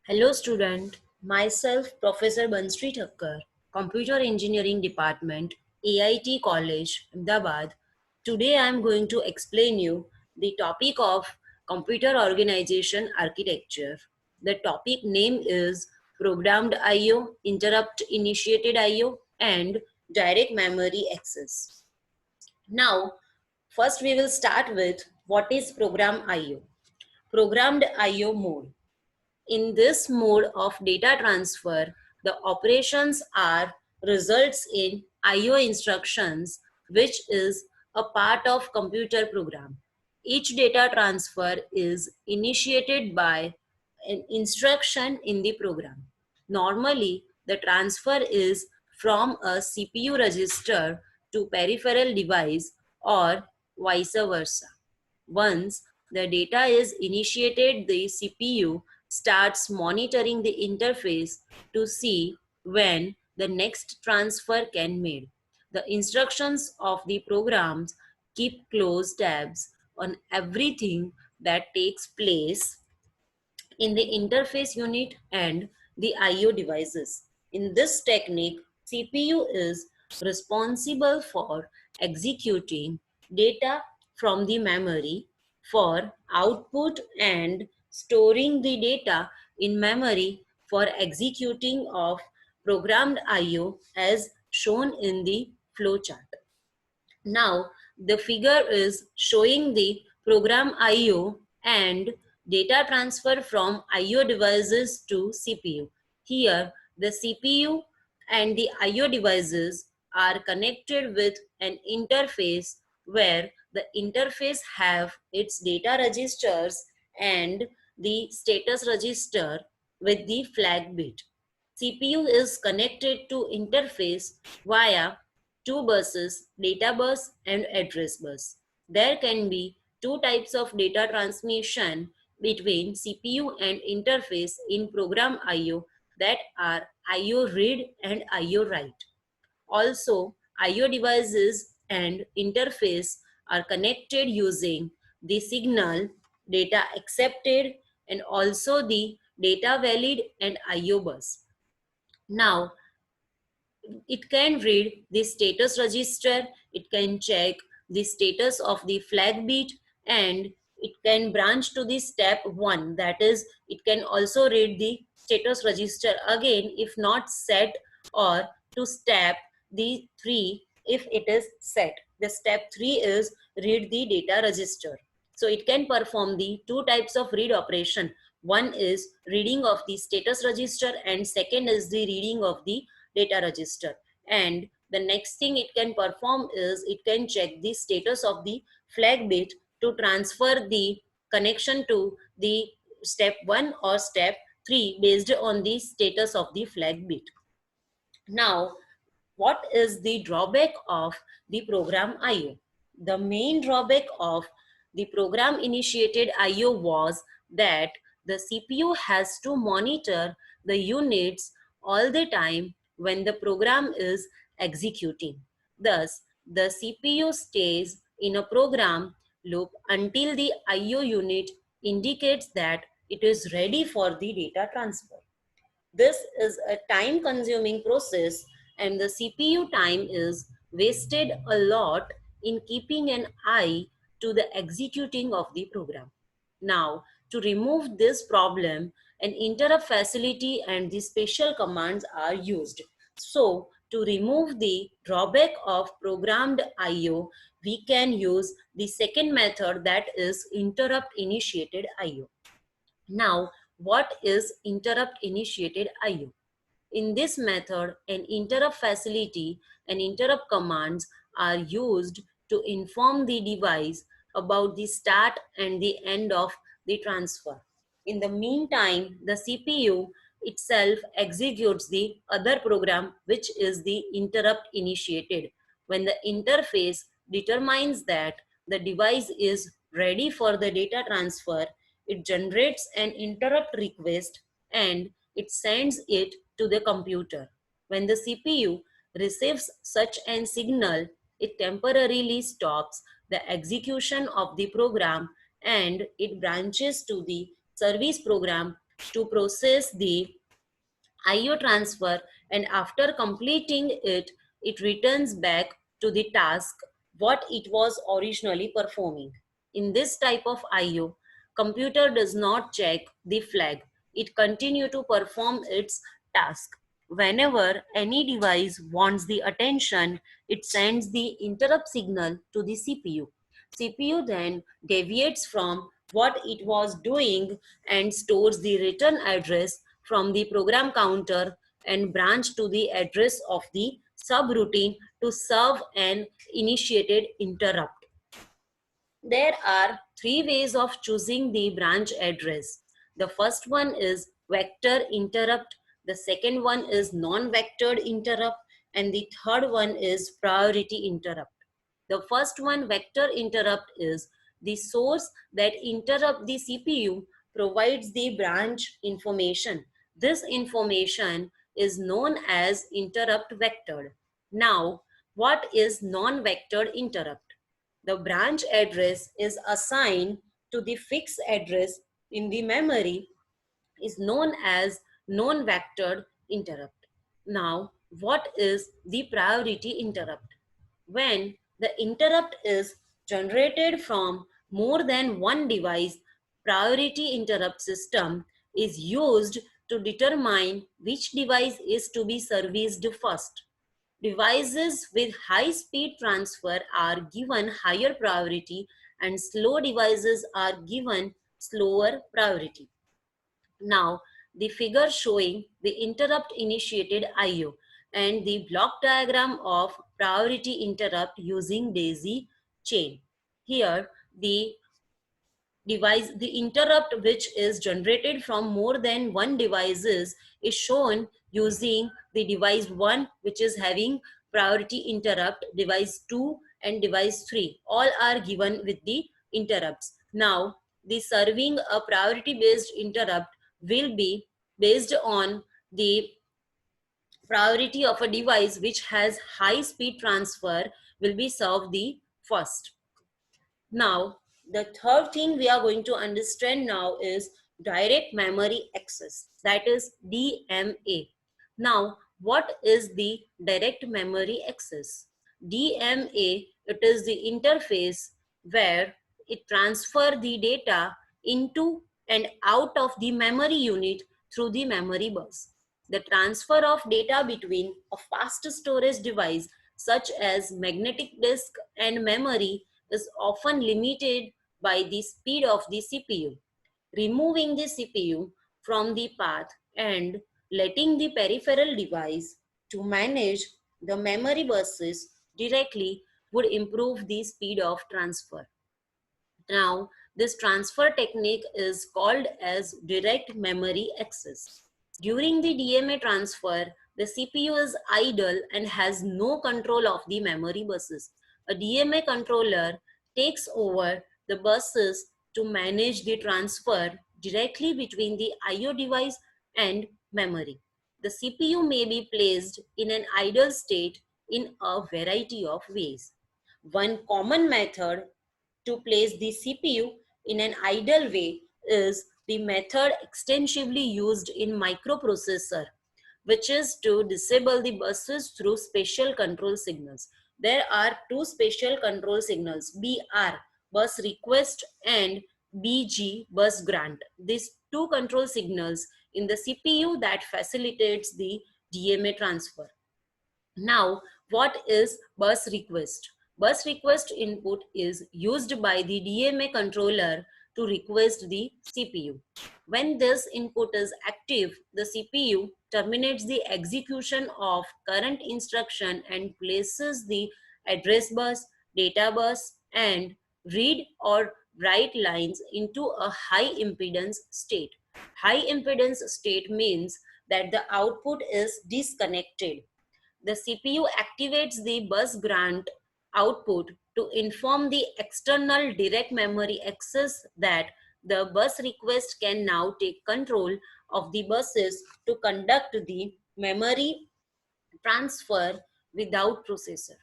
Hello student, myself Professor Bansri Thakkar, Computer Engineering Department, AIT College, Ahmedabad. Today I am going to explain you the topic of computer organization architecture. The topic name is programmed IO, interrupt initiated IO and direct memory access. Now, first we will start with what is program IO. Programmed IO mode. In this mode of data transfer, the operations are results in IO instructions, which is a part of computer program. Each data transfer is initiated by an instruction in the program. Normally, the transfer is from a CPU register to peripheral device or vice versa. Once the data is initiated, the CPU starts monitoring the interface to see when the next transfer can made. The instructions of the programs keep close tabs on everything that takes place in the interface unit and the IO devices. In this technique, CPU is responsible for executing data from the memory for output and storing the data in memory for executing of programmed IO as shown in the flowchart. Now, the figure is showing the program IO and data transfer from IO devices to CPU. Here, the CPU and the IO devices are connected with an interface where the interface have its data registers and the status register with the flag bit. CPU is connected to interface via two buses, data bus and address bus. There can be two types of data transmission between CPU and interface in program IO, that are IO read and IO write. Also, IO devices and interface are connected using the signal, data accepted, and also the data valid and IO bus. Now, it can read the status register, it can check the status of the flag bit, and it can branch to the step 1, that is it can also read the status register again if not set, or to step the 3 if it is set. The step 3 is read the data register. So it can perform the two types of read operation. One is reading of the status register and second is the reading of the data register. And the next thing it can perform is it can check the status of the flag bit to transfer the connection to the step 1 or step 3 based on the status of the flag bit. Now, what is the drawback of the program IO? The main drawback of the program initiated IO was that the CPU has to monitor the units all the time when the program is executing. Thus, the CPU stays in a program loop until the IO unit indicates that it is ready for the data transfer. This is a time consuming process and the CPU time is wasted a lot in keeping an eye to the executing of the program. Now, to remove this problem, an interrupt facility and the special commands are used. So, to remove the drawback of programmed IO, we can use the second method, that is interrupt initiated IO. Now, what is interrupt initiated IO? In this method, an interrupt facility and interrupt commands are used to inform the device about the start and the end of the transfer. In the meantime, the CPU itself executes the other program, which is the interrupt initiated. When the interface determines that the device is ready for the data transfer, it generates an interrupt request and it sends it to the computer. When the CPU receives such an signal, it temporarily stops the execution of the program and it branches to the service program to process the IO transfer, and after completing it, it returns back to the task what it was originally performing. In this type of IO, computer does not check the flag. It continue to perform its task. Whenever any device wants the attention, it sends the interrupt signal to the CPU. CPU then deviates from what it was doing and stores the return address from the program counter and branch to the address of the subroutine to serve an initiated interrupt. There are three ways of choosing the branch address. The first one is vector interrupt, the second one is non-vectored interrupt, and the third one is priority interrupt. The first one, vector interrupt, is the source that interrupt the CPU provides the branch information. This information is known as interrupt vectored. Now, what is non-vectored interrupt? The branch address is assigned to the fixed address in the memory is known as non-vectored interrupt. Now, what is the priority interrupt? When the interrupt is generated from more than one device, priority interrupt system is used to determine which device is to be serviced first. Devices with high speed transfer are given higher priority and slow devices are given slower priority. Now, the figure showing the interrupt initiated IO and the block diagram of priority interrupt using daisy chain. Here, the interrupt which is generated from more than one devices is shown using the device 1, which is having priority interrupt, device 2 and device 3 all are given with the interrupts. Now the serving a priority based interrupt will be based on the priority of a device which has high speed transfer will be served the first. Now, the third thing we are going to understand now is direct memory access, that is DMA. Now, what is the direct memory access? DMA, it is the interface where it transfer the data into and out of the memory unit through the memory bus. The transfer of data between a fast storage device such as magnetic disk and memory is often limited by the speed of the CPU. Removing the CPU from the path and letting the peripheral device to manage the memory buses directly would improve the speed of transfer. Now, this transfer technique is called as direct memory access. During the DMA transfer, the CPU is idle and has no control of the memory buses. A DMA controller takes over the buses to manage the transfer directly between the IO device and memory. The CPU may be placed in an idle state in a variety of ways. One common method to place the CPU in an idle way is the method extensively used in microprocessor, which is to disable the buses through special control signals. There are two special control signals, BR, bus request, and BG, bus grant. These two control signals in the CPU that facilitates the DMA transfer. Now, what is bus request? Bus request input is used by the DMA controller to request the CPU. When this input is active, the CPU terminates the execution of current instruction and places the address bus, data bus, and read or write lines into a high impedance state. High impedance state means that the output is disconnected. The CPU activates the bus grant output to inform the external direct memory access that the bus request can now take control of the buses to conduct the memory transfer without processor.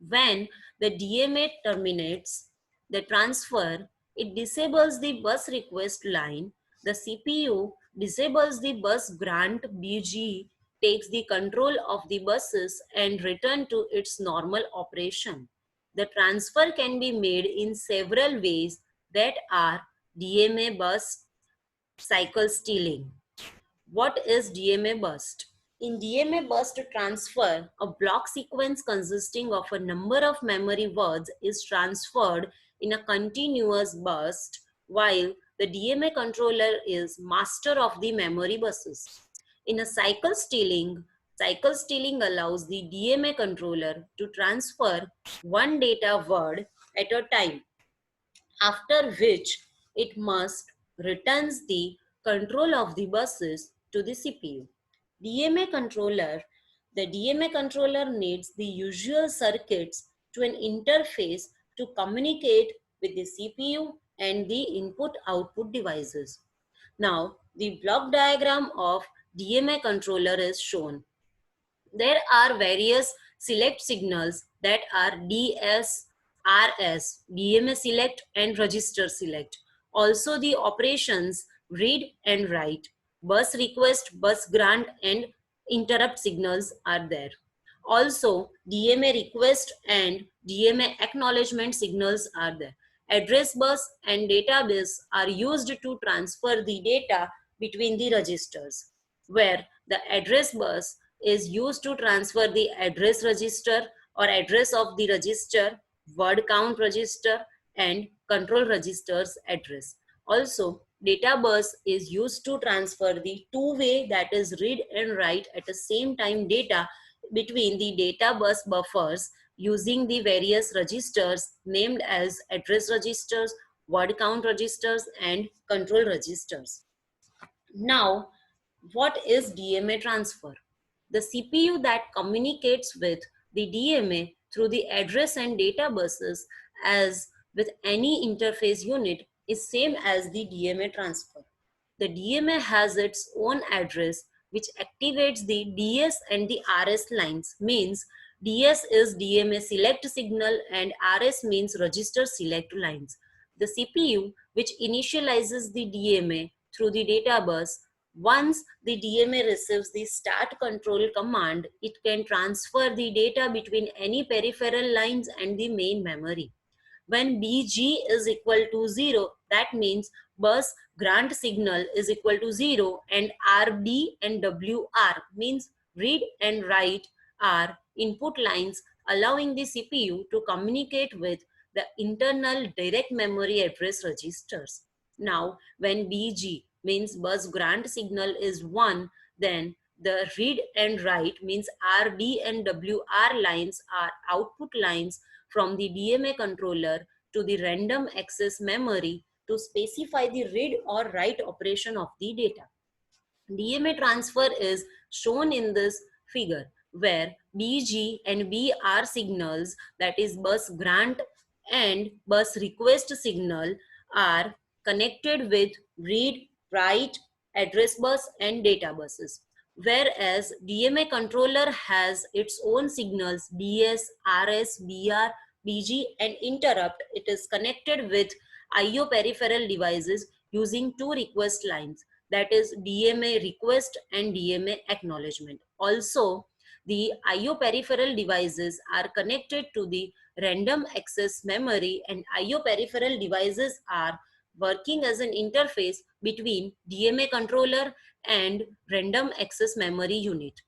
When the DMA terminates the transfer, it disables the bus request line The CPU disables the bus grant. BG takes the control of the buses and return to its normal operation. The transfer can be made in several ways that are DMA bus cycle stealing. What is DMA burst? In DMA burst transfer, a block sequence consisting of a number of memory words is transferred in a continuous burst while the DMA controller is master of the memory buses. In a cycle stealing allows the DMA controller to transfer one data word at a time, after which it must returns the control of the buses to the CPU. DMA controller. The DMA controller needs the usual circuits to an interface to communicate with the CPU and the input-output devices. Now, the block diagram of DMA controller is shown. There are various select signals that are DS, RS, DMA select and register select. Also the operations read and write, bus request, bus grant and interrupt signals are there. Also DMA request and DMA acknowledgement signals are there. Address bus and data bus are used to transfer the data between the registers, where the address bus is used to transfer the address register or address of the register, word count register and control register's address. Also, data bus is used to transfer the two-way, that is read and write at the same time data between the data bus buffers using the various registers named as address registers, word count registers and control registers. Now, what is DMA transfer? The CPU that communicates with the DMA through the address and data buses as with any interface unit is same as the DMA transfer. The DMA has its own address which activates the DS and the RS lines, means DS is DMA select signal and RS means register select lines. The CPU which initializes the DMA through the data bus. Once the DMA receives the start control command, it can transfer the data between any peripheral lines and the main memory. When BG is equal to 0, that means bus grant signal is equal to 0 and RD and WR means read and write are input lines allowing the CPU to communicate with the internal direct memory address registers. Now, when BG means bus grant signal is 1, then the read and write means RD and WR lines are output lines from the DMA controller to the random access memory to specify the read or write operation of the data. DMA transfer is shown in this figure where BG and BR signals, that is bus grant and bus request signal, are connected with read, write, address bus and data buses. Whereas DMA controller has its own signals DS, RS, BR, BG and interrupt. It is connected with IO peripheral devices using two request lines, that is DMA request and DMA acknowledgement. Also, the IO peripheral devices are connected to the random access memory and IO peripheral devices are working as an interface between DMA controller and random access memory unit.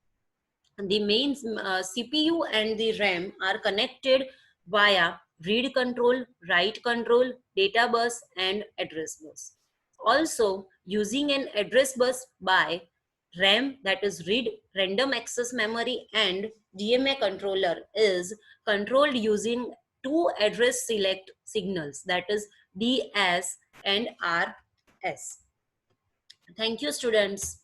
The main CPU and the RAM are connected via read control, write control, data bus and address bus. Also, using an address bus by RAM, that is read random access memory, and DMA controller is controlled using two address select signals, that is DS and RS. Thank you, students.